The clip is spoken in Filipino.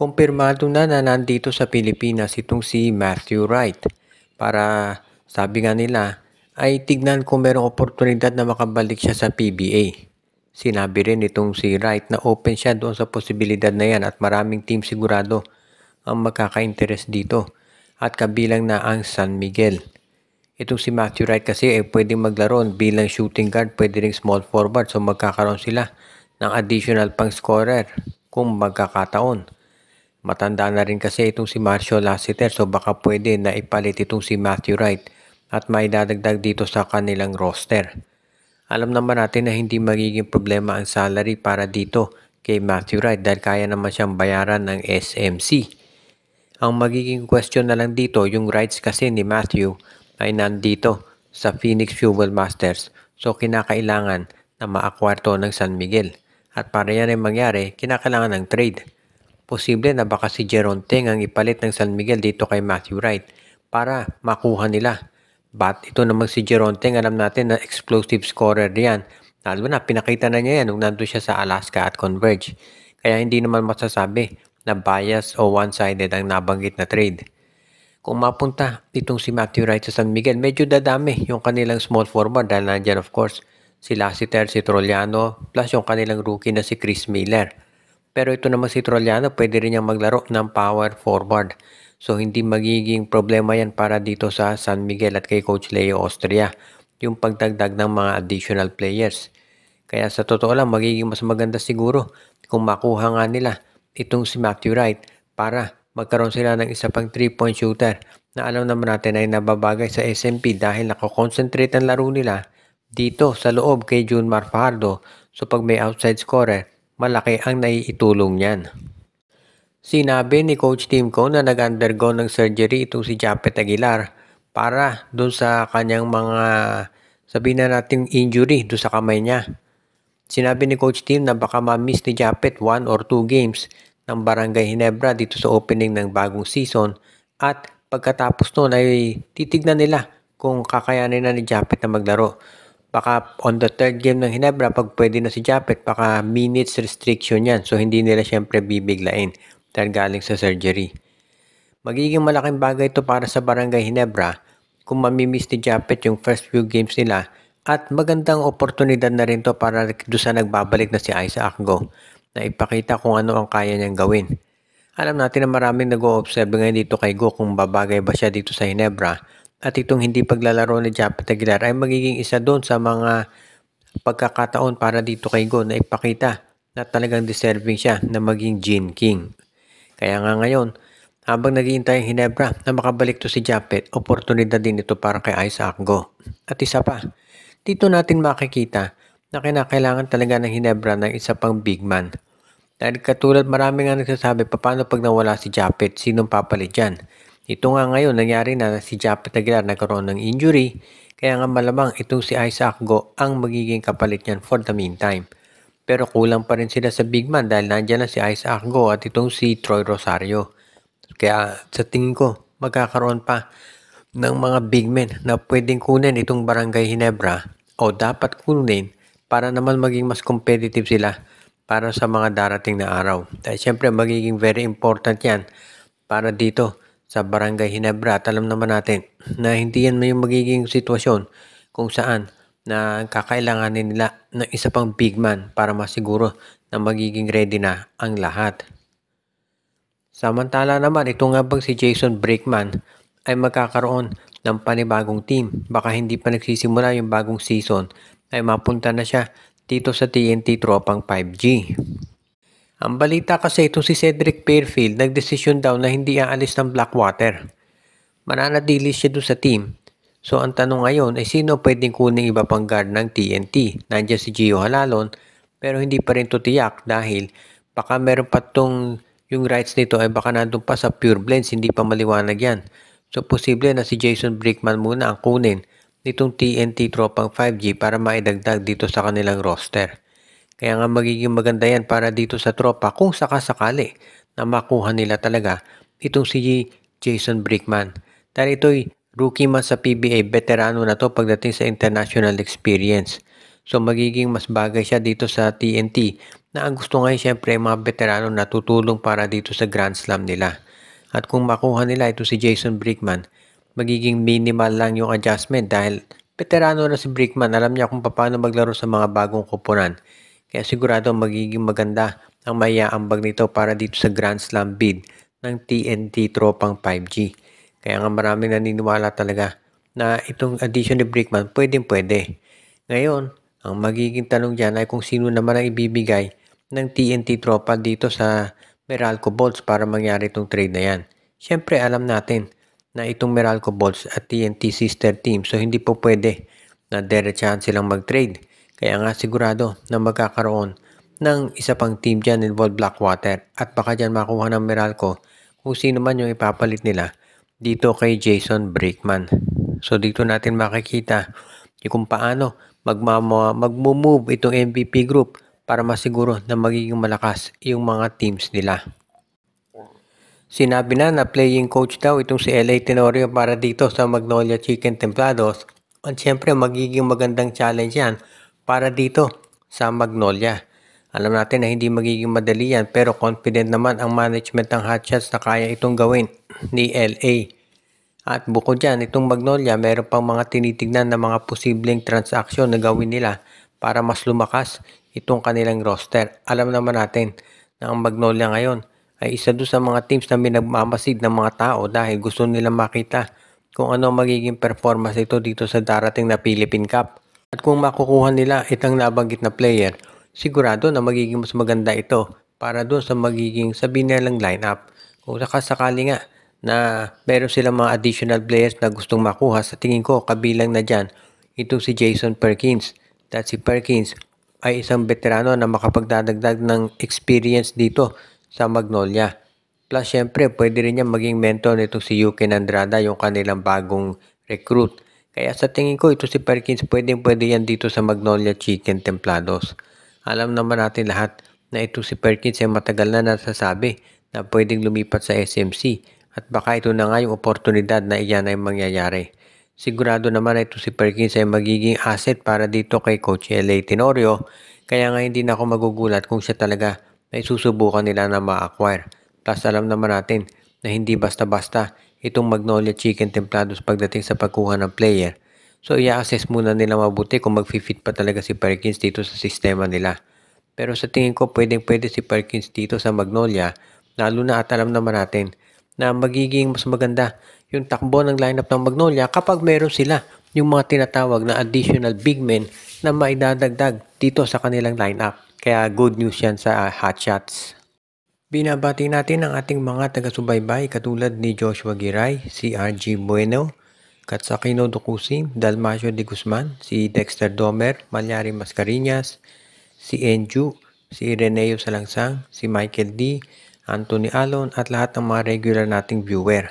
Kumpirmado na nandito sa Pilipinas itong si Matthew Wright para sabi nga nila ay tignan kung merong oportunidad na makabalik siya sa PBA. Sinabi rin itong si Wright na open siya doon sa posibilidad na yan at maraming team sigurado ang magkaka-interest dito at kabilang na ang San Miguel. Itong si Matthew Wright kasi ay pwedeng maglaro bilang shooting guard, pwede ring small forward, so magkakaroon sila ng additional pang scorer kung magkakataon. Matanda na rin kasi itong si Marcio Lassiter, so baka pwede na ipalit itong si Matthew Wright at may dadagdag dito sa kanilang roster. Alam naman natin na hindi magiging problema ang salary para dito kay Matthew Wright dahil kaya naman siyang bayaran ng SMC. Ang magiging question na lang dito, yung rights kasi ni Matthew ay nandito sa Phoenix Fuel Masters, so kinakailangan na ma-acquire to ng San Miguel. At para yan ay mangyari, kinakailangan ng trade. Posible na baka si Jeron Teng ang ipalit ng San Miguel dito kay Matthew Wright para makuha nila. But ito namang si Jeron Teng, alam natin na explosive scorer diyan. Lalo na pinakita na niya yan nung nandun siya sa Alaska at Converge. Kaya hindi naman masasabi na bias o one-sided ang nabanggit na trade. Kung mapunta itong si Matthew Wright sa San Miguel, medyo dadami yung kanilang small forward dahil nandyan of course si Lassiter, si Trollano, plus yung kanilang rookie na si Chris Miller. Pero ito naman si Trollano, pwede rin niyang maglaro ng power forward. So hindi magiging problema yan para dito sa San Miguel at kay Coach Leo Austria, yung pagdagdag ng mga additional players. Kaya sa totoo lang, magiging mas maganda siguro kung makuha nga nila itong si Matthew Wright para magkaroon sila ng isa pang 3-point shooter na alam naman natin ay nababagay sa SMP dahil nakakonsentrate ang laro nila dito sa loob kay Junmar Fajardo. So pag may outside scorer, malaki ang naiitulong niyan. Sinabi ni Coach Timko na nag-undergo ng surgery itong si Japet Aguilar para doon sa kanyang mga, sabihin na natin, injury doon sa kamay niya. Sinabi ni Coach Tim na baka ma-miss ni Japet 1 or 2 games ng Barangay Ginebra dito sa opening ng bagong season at pagkatapos noon ay titignan nila kung kakayanin na ni Japet na maglaro. Baka on the third game ng Ginebra, pag pwede na si Japet, baka minutes restriction yan. So hindi nila syempre bibiglain dahil galing sa surgery. Magiging malaking bagay ito para sa Barangay Ginebra kung mamimiss ni Japet yung first few games nila at magandang oportunidad na rin to para doon sa nagbabalik na si Isaac Go na ipakita kung ano ang kaya niyang gawin. Alam natin na maraming nag-o-observe ngayon dito kay Go kung babagay ba siya dito sa Ginebra at itong hindi paglalaro ni Japet Aguilar ay magiging isa doon sa mga pagkakataon para dito kay Go na ipakita na talagang deserving siya na maging Gene King. Kaya nga ngayon, habang naghihintay ang Ginebra na makabalik to si Japet, oportunidad din ito para kay Isaac Go. At isa pa, dito natin makikita na kinakailangan talaga ng Ginebra ng isa pang big man. Dahil katulad marami nga nagsasabi, paano pag nawala si Japet, sinong papalit dyan? Ito nga ngayon, nangyari na si Japet Aguilar nagkaroon ng injury, kaya nga malamang itong si Isaac Go ang magiging kapalit niyan for the meantime. Pero kulang pa rin sila sa big man dahil nandiyan na si Isaac Go at itong si Troy Rosario. Kaya sa tingin ko, magkakaroon pa ng mga big men na pwedeng kunin itong Barangay Ginebra o dapat kunin para naman maging mas competitive sila para sa mga darating na araw. Dahil syempre magiging very important yan para dito sa Barangay Ginebra. At alam naman natin na hindi yan may magiging sitwasyon kung saan na kakailanganin nila ng isa pang big man para masiguro na magiging ready na ang lahat. Samantala naman, ito nga bang si Jason Brickman ay magkakaroon ng panibagong team. Baka hindi pa nagsisimula yung bagong season ay mapunta na siya dito sa TNT Tropang 5G. Ang balita kasi ito si Cedric Fairfield, nagdesisyon daw na hindi aalis ng Blackwater. Mananatili siya doon sa team. So ang tanong ngayon ay sino pwedeng kuning iba pang guard ng TNT? Nandiyan si Gio Halalon pero hindi pa rin to tiyak dahil baka meron pa tong yung rights nito ay baka nandun pa sa Pure Blends, hindi pa maliwanag yan. So posible na si Jason Brickman muna ang kunin nitong TNT Tropang 5G para maidagdag dito sa kanilang roster. Kaya nga magiging maganda yan para dito sa tropa kung sakasakali na makuha nila talaga itong si Jason Brickman. Dahil ito'y rookie man sa PBA, veterano na to pagdating sa international experience. So magiging mas bagay siya dito sa TNT na ang gusto ngayon syempre mga veterano na tutulong para dito sa Grand Slam nila. At kung makuha nila ito si Jason Brickman, magiging minimal lang yung adjustment dahil veterano na si Brickman, alam niya kung paano maglaro sa mga bagong koponan. Kaya sigurado magiging maganda ang maiaambag nito para dito sa Grand Slam bid ng TNT Tropang 5G. Kaya nga maraming naniniwala talaga na itong addition ni Brickman pwedeng-pwede. Ngayon, ang magiging tanong dyan ay kung sino naman ang ibibigay ng TNT Tropa dito sa Meralco Bolts para mangyari itong trade na yan. Siyempre alam natin na itong Meralco Bolts at TNT sister team so hindi po pwede na diretsahan silang mag-trade. Kaya nga sigurado na magkakaroon ng isa pang team dyan involved Blackwater at baka dyan makuha ng Meralco kung sino man yung ipapalit nila dito kay Jason Brickman. So dito natin makikita kung paano magmo-move itong MVP group para masiguro na magiging malakas yung mga teams nila. Sinabi na playing coach daw itong si LA Tenorio para dito sa Magnolia Chicken Templados at syempre magiging magandang challenge yan para dito sa Magnolia. Alam natin na hindi magiging madali yan pero confident naman ang management ng Hotshots na kaya itong gawin ni LA. At bukod dyan, itong Magnolia, meron pang mga tinitignan na mga posibleng transaksyon na gawin nila para mas lumakas itong kanilang roster. Alam naman natin na ang Magnolia ngayon ay isa doon sa mga teams na minagmamasid ng mga tao dahil gusto nilang makita kung ano magiging performance ito dito sa darating na Philippine Cup. At kung makukuha nila itang nabanggit na player, sigurado na magiging mas maganda ito para doon sa magiging sabihin nilang lineup. Kung sakasakali nga na meron silang mga additional players na gustong makuha, sa tingin ko kabilang na dyan ito si Jason Perkins. At si Perkins ay isang veterano na makapagdadagdag ng experience dito sa Magnolia. Plus syempre pwede rin niya maging mentor nito si Yuken Andrada, yung kanilang bagong recruit. Kaya sa tingin ko ito si Perkins pwede yan dito sa Magnolia Chicken Templados. Alam naman natin lahat na ito si Perkins ay matagal na nasasabi na pwedeng lumipat sa SMC. At baka ito na nga yung oportunidad na iyan ay mangyayari. Sigurado naman na ito si Perkins ay magiging asset para dito kay Coach LA Tenorio. Kaya nga hindi na ako magugulat kung siya talaga ay susubukan nila na ma-acquire. Plus alam naman natin na hindi basta-basta itong Magnolia Chicken Templados pagdating sa pagkuha ng player. So i-assess muna nila mabuti kung mag-fit pa talaga si Perkins dito sa sistema nila. Pero sa tingin ko pwede si Perkins dito sa Magnolia, lalo na at alam naman natin na magiging mas maganda yung takbo ng lineup ng Magnolia kapag meron sila yung mga tinatawag na additional big men na maidadagdag dito sa kanilang lineup. Kaya good news yan sa Hotshots. Binabati natin ang ating mga taga-subaybay katulad ni Joshua Giray, si RG Bueno, Katsakino Dukusim, Dalmacio de Guzman, si Dexter Domer, Malyari Mascareñas, si Enju, si Reneo Salangsang, si Michael D., Anthony Alon at lahat ng mga regular nating viewer.